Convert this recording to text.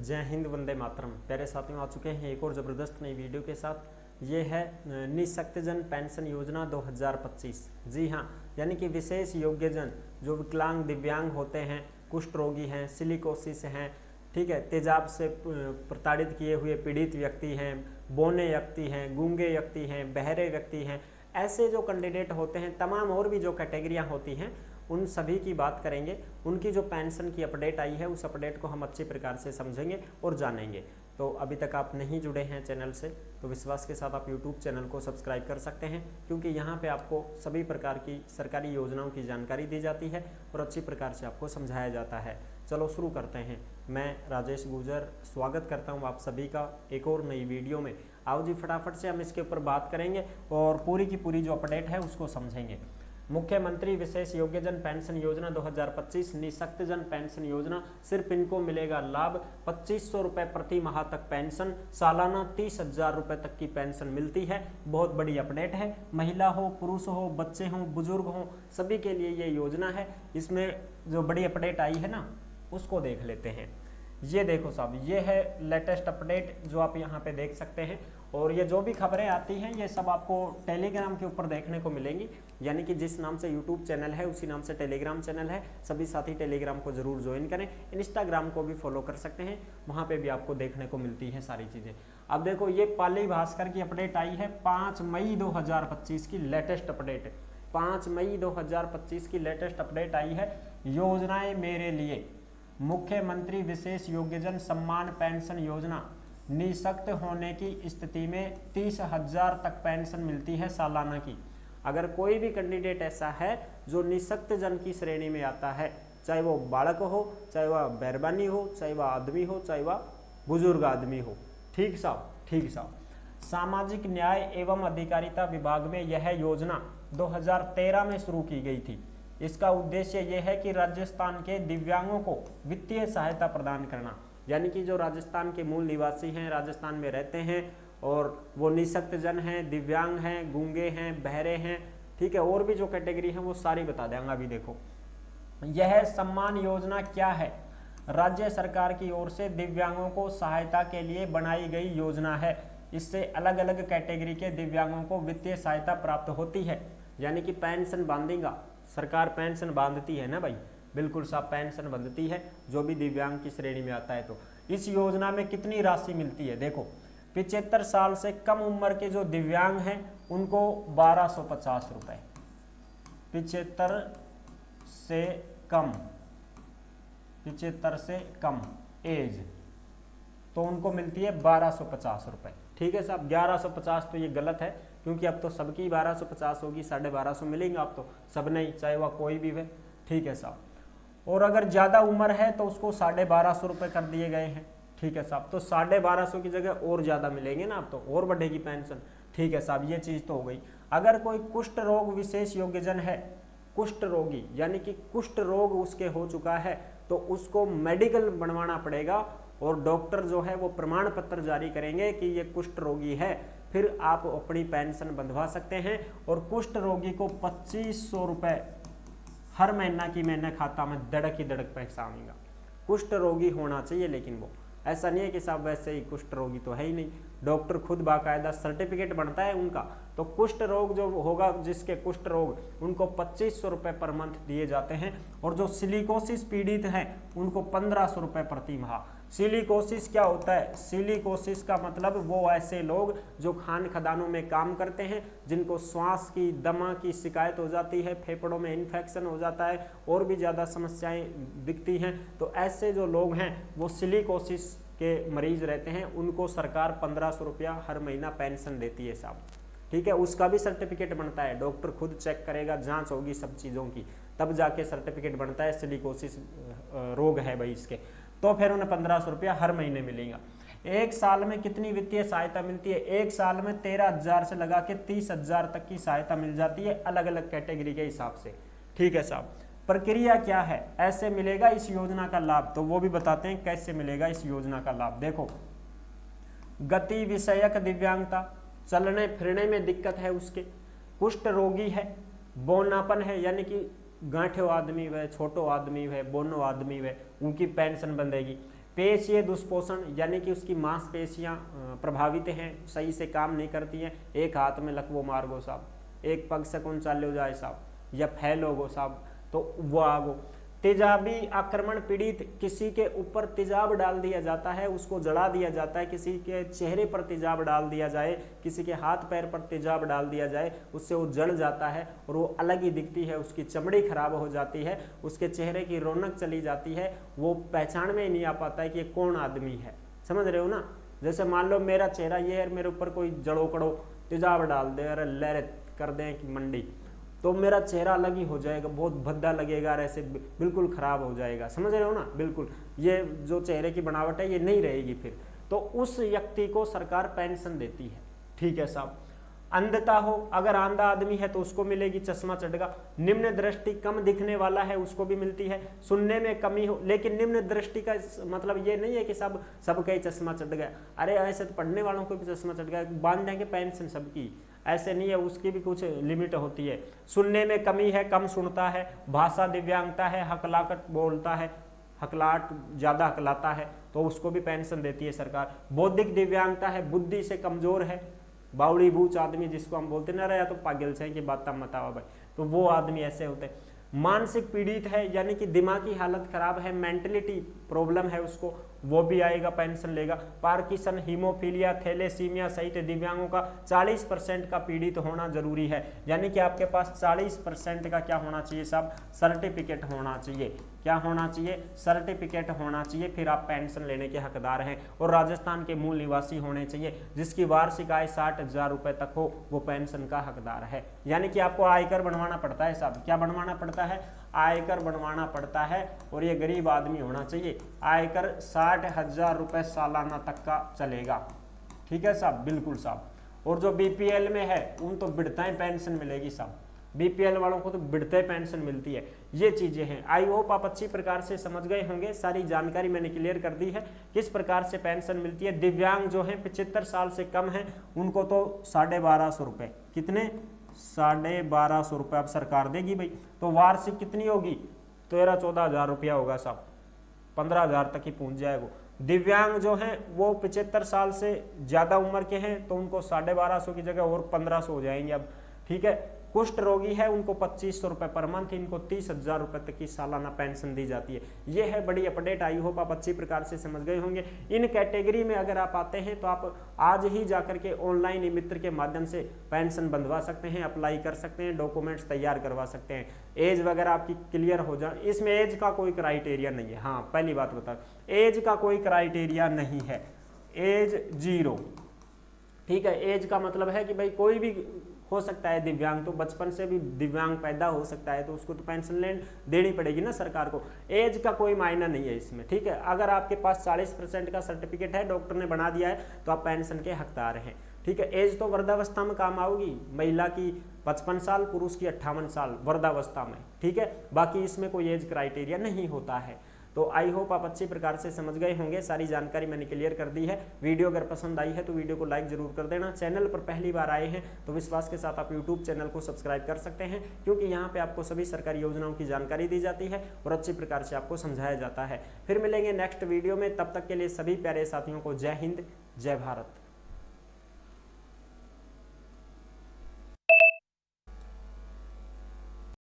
जय हिंद, वंदे मातरम। प्यारे साथियों, आ चुके हैं एक और ज़बरदस्त नई वीडियो के साथ। ये है निःशक्तजन पेंशन योजना 2025। जी हाँ, यानी कि विशेष योग्यजन जो विकलांग दिव्यांग होते हैं, कुष्ठ रोगी हैं, सिलिकोसिस हैं, ठीक है, तेजाब से प्रताड़ित किए हुए पीड़ित व्यक्ति हैं, बौने व्यक्ति हैं, गूंगे व्यक्ति हैं, बहरे व्यक्ति हैं, ऐसे जो कैंडिडेट होते हैं, तमाम और भी जो कैटेगरियाँ होती हैं, उन सभी की बात करेंगे। उनकी जो पेंशन की अपडेट आई है, उस अपडेट को हम अच्छी प्रकार से समझेंगे और जानेंगे। तो अभी तक आप नहीं जुड़े हैं चैनल से, तो विश्वास के साथ आप यूट्यूब चैनल को सब्सक्राइब कर सकते हैं, क्योंकि यहाँ पे आपको सभी प्रकार की सरकारी योजनाओं की जानकारी दी जाती है और अच्छी प्रकार से आपको समझाया जाता है। चलो शुरू करते हैं। मैं राजेश गुजर स्वागत करता हूँ आप सभी का एक और नई वीडियो में। आओ जी, फटाफट से हम इसके ऊपर बात करेंगे और पूरी की पूरी जो अपडेट है उसको समझेंगे। मुख्यमंत्री विशेष योग्यजन पेंशन योजना 2025 निःशक्तजन पेंशन योजना, सिर्फ इनको मिलेगा लाभ। 2500 रुपये प्रति माह तक पेंशन, सालाना 30,000 रुपये तक की पेंशन मिलती है। बहुत बड़ी अपडेट है। महिला हो, पुरुष हो, बच्चे हों, बुजुर्ग हों, सभी के लिए ये योजना है। इसमें जो बड़ी अपडेट आई है ना, उसको देख लेते हैं। ये देखो साहब, ये है लेटेस्ट अपडेट जो आप यहाँ पे देख सकते हैं। और ये जो भी खबरें आती हैं, ये सब आपको टेलीग्राम के ऊपर देखने को मिलेंगी। यानी कि जिस नाम से यूट्यूब चैनल है, उसी नाम से टेलीग्राम चैनल है। सभी साथी टेलीग्राम को जरूर ज्वाइन करें। इंस्टाग्राम को भी फॉलो कर सकते हैं, वहाँ पे भी आपको देखने को मिलती है सारी चीज़ें। अब देखो, ये पाली भास्कर की अपडेट आई है 5 मई 2025 की लेटेस्ट अपडेट। 5 मई 2025 की लेटेस्ट अपडेट आई है। योजनाएं मेरे लिए, मुख्यमंत्री विशेष योग्यजन सम्मान पेंशन योजना, निःशक्त होने की स्थिति में 30,000 तक पेंशन मिलती है सालाना की। अगर कोई भी कैंडिडेट ऐसा है जो निःशक्त जन की श्रेणी में आता है, चाहे वो बालक हो, चाहे वह बैरबानी हो, चाहे वह आदमी हो, चाहे वह बुजुर्ग आदमी हो, ठीक साहब, ठीक साहब। सामाजिक न्याय एवं अधिकारिता विभाग में यह योजना 2013 में शुरू की गई थी। इसका उद्देश्य यह है कि राजस्थान के दिव्यांगों को वित्तीय सहायता प्रदान करना। यानी कि जो राजस्थान के मूल निवासी हैं, राजस्थान में रहते हैं और वो निःशक्त जन हैं, दिव्यांग हैं, गूंगे हैं, बहरे हैं, ठीक है, और भी जो कैटेगरी है वो सारी बता देंगे। अभी देखो, यह सम्मान योजना क्या है? राज्य सरकार की ओर से दिव्यांगों को सहायता के लिए बनाई गई योजना है। इससे अलग अलग कैटेगरी के दिव्यांगों को वित्तीय सहायता प्राप्त होती है। यानी कि पेंशन बांधेगा सरकार, पेंशन बांधती है ना भाई, बिल्कुल साहब, पेंशन बंधती है जो भी दिव्यांग की श्रेणी में आता है। तो इस योजना में कितनी राशि मिलती है? देखो, 75 साल से कम उम्र के जो दिव्यांग हैं उनको 1250 रुपये। 75 से कम, 75 से कम एज, तो उनको मिलती है 1250 रुपये। ठीक है साहब, 1150 तो ये गलत है, क्योंकि अब तो सबकी 1250 होगी, 1250 मिलेंगे आप तो सब नहीं, चाहे वह कोई भी है। ठीक है साहब। और अगर ज़्यादा उम्र है तो उसको 1250 रुपये कर दिए गए हैं। ठीक है साहब, तो 1250 की जगह और ज़्यादा मिलेंगे ना, आप तो और बढ़ेगी पेंशन। ठीक है साहब, ये चीज़ तो हो गई। अगर कोई कुष्ठ रोग विशेष योग्यजन है, कुष्ठ रोगी, यानी कि कुष्ठ रोग उसके हो चुका है, तो उसको मेडिकल बनवाना पड़ेगा और डॉक्टर जो है वो प्रमाण पत्र जारी करेंगे कि ये कुष्ठ रोगी है, फिर आप अपनी पेंशन बंधवा सकते हैं। और कुष्ठ रोगी को 2500 रुपये हर महीना की महीने खाता में धड़क ही धड़क पैसा आएगा। कुष्ठ रोगी होना चाहिए, लेकिन वो ऐसा नहीं है कि साहब वैसे ही कुष्ठ रोगी तो है ही नहीं, डॉक्टर खुद बाकायदा सर्टिफिकेट बनता है उनका। तो कुष्ठ रोग जो होगा, जिसके कुष्ठ रोग, उनको 2500 रुपये पर मंथ दिए जाते हैं। और जो सिलिकोसिस पीड़ित हैं उनको 1500 रुपये प्रति माह। सिलिकोसिस क्या होता है? सिलिकोसिस का मतलब वो ऐसे लोग जो खान खदानों में काम करते हैं, जिनको श्वास की, दमा की शिकायत हो जाती है, फेफड़ों में इन्फेक्शन हो जाता है, और भी ज़्यादा समस्याएं दिखती हैं। तो ऐसे जो लोग हैं वो सिलिकोसिस के मरीज रहते हैं, उनको सरकार 1500 रुपया हर महीना पेंशन देती है साहब। ठीक है, उसका भी सर्टिफिकेट बनता है, डॉक्टर खुद चेक करेगा, जांच होगी सब चीज़ों की, तब जाके सर्टिफिकेट बनता है सिलिकोसिस रोग है भाई इसके। तो फिर उन्हें 1500 रुपया हर महीने मिलेगा। एक साल में कितनी वित्तीय सहायता मिलती है? एक साल में 13,000 से लगा के 30,000 तक की सहायता मिल जाती है, अलग अलग कैटेगरी के हिसाब से। ठीक है साहब। प्रक्रिया क्या है, ऐसे मिलेगा इस योजना का लाभ? तो वो भी बताते हैं कैसे मिलेगा इस योजना का लाभ। देखो, गति विषयक दिव्यांगता, चलने फिरने में दिक्कत है उसके, कुष्ठ रोगी है, बौनापन है, यानी कि गांठो आदमी व छोटो आदमी व बोनो आदमी व उनकी पेंशन बंधेगी। पेशीय दुष्पोषण यानी कि उसकी मांसपेशियां प्रभावित हैं, सही से काम नहीं करती हैं। एक हाथ में लकवो मार गो साहब, एक पग से कौन चाल हो जाए साहब, या फैल हो गो साहब, तो वो आगो। तेजाबी आक्रमण पीड़ित, किसी के ऊपर तेजाब डाल दिया जाता है, उसको जला दिया जाता है, किसी के चेहरे पर तेजाब डाल दिया जाए, किसी के हाथ पैर पर तेजाब डाल दिया जाए, उससे वो जल जाता है और वो अलग ही दिखती है, उसकी चमड़ी खराब हो जाती है, उसके चेहरे की रौनक चली जाती है, वो पहचान में ही नहीं आ पाता है कि ये कौन आदमी है। समझ रहे हो ना। जैसे मान लो मेरा चेहरा ये है, मेरे ऊपर कोई जड़ो कड़ो तेजाब डाल दे, अरे लहर कर दें कि मंडी, तो मेरा चेहरा अलग ही हो जाएगा, बहुत भद्दा लगेगा, ऐसे बिल्कुल खराब हो जाएगा। समझ रहे हो ना। बिल्कुल ये जो चेहरे की बनावट है ये नहीं रहेगी फिर। तो उस व्यक्ति को सरकार पेंशन देती है। ठीक है साहब। अंधता हो, अगर अंधा आदमी है तो उसको मिलेगी चश्मा चढ़ेगा। निम्न दृष्टि, कम दिखने वाला है, उसको भी मिलती है। सुनने में कमी हो, लेकिन निम्न दृष्टि का मतलब ये नहीं है कि सबका ही चश्मा चढ़ गया। अरे ऐसे तो पढ़ने वालों को भी चश्मा चढ़ गया, बांध देंगे पेंशन सबकी, ऐसे नहीं है, उसकी भी कुछ लिमिट होती है। सुनने में कमी है, कम सुनता है। भाषा दिव्यांगता है, हकलाहट बोलता है, हकलाहट ज्यादा हकलाता है, तो उसको भी पेंशन देती है सरकार। बौद्धिक दिव्यांगता है, बुद्धि से कमजोर है, बावड़ी बूच आदमी जिसको हम बोलते ना, रहा तो पागल से कि बात मतावा भाई, तो वो आदमी ऐसे होते हैं। मानसिक पीड़ित है यानी कि दिमागी हालत खराब है, मेंटलिटी प्रॉब्लम है उसको, वो भी आएगा, पेंशन लेगा। पार्किंसन, हीमोफीलिया, थैलेसीमिया सहित दिव्यांगों का 40% का पीड़ित होना जरूरी है। यानी कि आपके पास 40% का क्या होना चाहिए साहब, सर्टिफिकेट होना चाहिए। क्या होना चाहिए, सर्टिफिकेट होना चाहिए, फिर आप पेंशन लेने के हकदार हैं। और राजस्थान के मूल निवासी होने चाहिए, जिसकी वार्षिक आय 60,000 रुपए तक हो, वो पेंशन का हकदार है। यानी कि आपको आयकर बनवाना पड़ता है साहब। क्या बनवाना पड़ता है, आयकर बनवाना पड़ता है। और ये गरीब आदमी होना चाहिए। आयकर 60,000 रुपए सालाना तक का चलेगा। ठीक है साहब, बिल्कुल साहब। और जो बीपीएल में है उन तो बिड़ताई पेंशन मिलेगी साहब, बीपीएल वालों को तो बिड़ते पेंशन मिलती है। ये चीजें हैं। आई होप आप अच्छी प्रकार से समझ गए होंगे। सारी जानकारी मैंने क्लियर कर दी है किस प्रकार से पेंशन मिलती है। दिव्यांग जो है 75 साल से कम है उनको तो 1250 रुपए, कितने, 1250 रुपए अब सरकार देगी भाई। तो वार्षिक कितनी होगी, 13-14 हजार रुपया होगा साहब, 15,000 तक ही पहुंच जाएगा। दिव्यांग जो हैं वो 75 साल से ज्यादा उम्र के हैं तो उनको 1250 की जगह और 1500 हो जाएंगे अब। ठीक है। कुष्ठ रोगी है उनको 2500 रुपए पर मंथ, इनको 30,000 रुपए तक की सालाना पेंशन दी जाती है। ये है बड़ी अपडेट। आई होप आप अच्छी प्रकार से समझ गए होंगे। इन कैटेगरी में अगर आप आते हैं तो आप आज ही जाकर के ऑनलाइन मित्र के माध्यम से पेंशन बंधवा सकते हैं, अप्लाई कर सकते हैं, डॉक्यूमेंट्स तैयार करवा सकते हैं। एज वगैरह आपकी क्लियर हो जाए, इसमें एज का कोई क्राइटेरिया नहीं है। हाँ पहली बात बता, एज का कोई क्राइटेरिया नहीं है, एज 0। ठीक है। एज का मतलब है कि भाई कोई भी हो सकता है दिव्यांग, तो बचपन से भी दिव्यांग पैदा हो सकता है तो उसको तो पेंशन देनी पड़ेगी ना सरकार को। एज का कोई मायना नहीं है इसमें। ठीक है। अगर आपके पास 40% का सर्टिफिकेट है, डॉक्टर ने बना दिया है, तो आप पेंशन के हकदार हैं। ठीक है। एज तो वृद्धावस्था में काम आऊगी, महिला की 55 साल, पुरुष की 58 साल वृद्धावस्था में। ठीक है। बाकी इसमें कोई एज क्राइटेरिया नहीं होता है। तो आई होप आप अच्छी प्रकार से समझ गए होंगे। सारी जानकारी मैंने क्लियर कर दी है। वीडियो अगर पसंद आई है तो वीडियो को लाइक जरूर कर देना। चैनल पर पहली बार आए हैं तो विश्वास के साथ आप यूट्यूब चैनल को सब्सक्राइब कर सकते हैं, क्योंकि यहाँ पे आपको सभी सरकारी योजनाओं की जानकारी दी जाती है और अच्छी प्रकार से आपको समझाया जाता है। फिर मिलेंगे नेक्स्ट वीडियो में, तब तक के लिए सभी प्यारे साथियों को जय हिंद, जय भारत।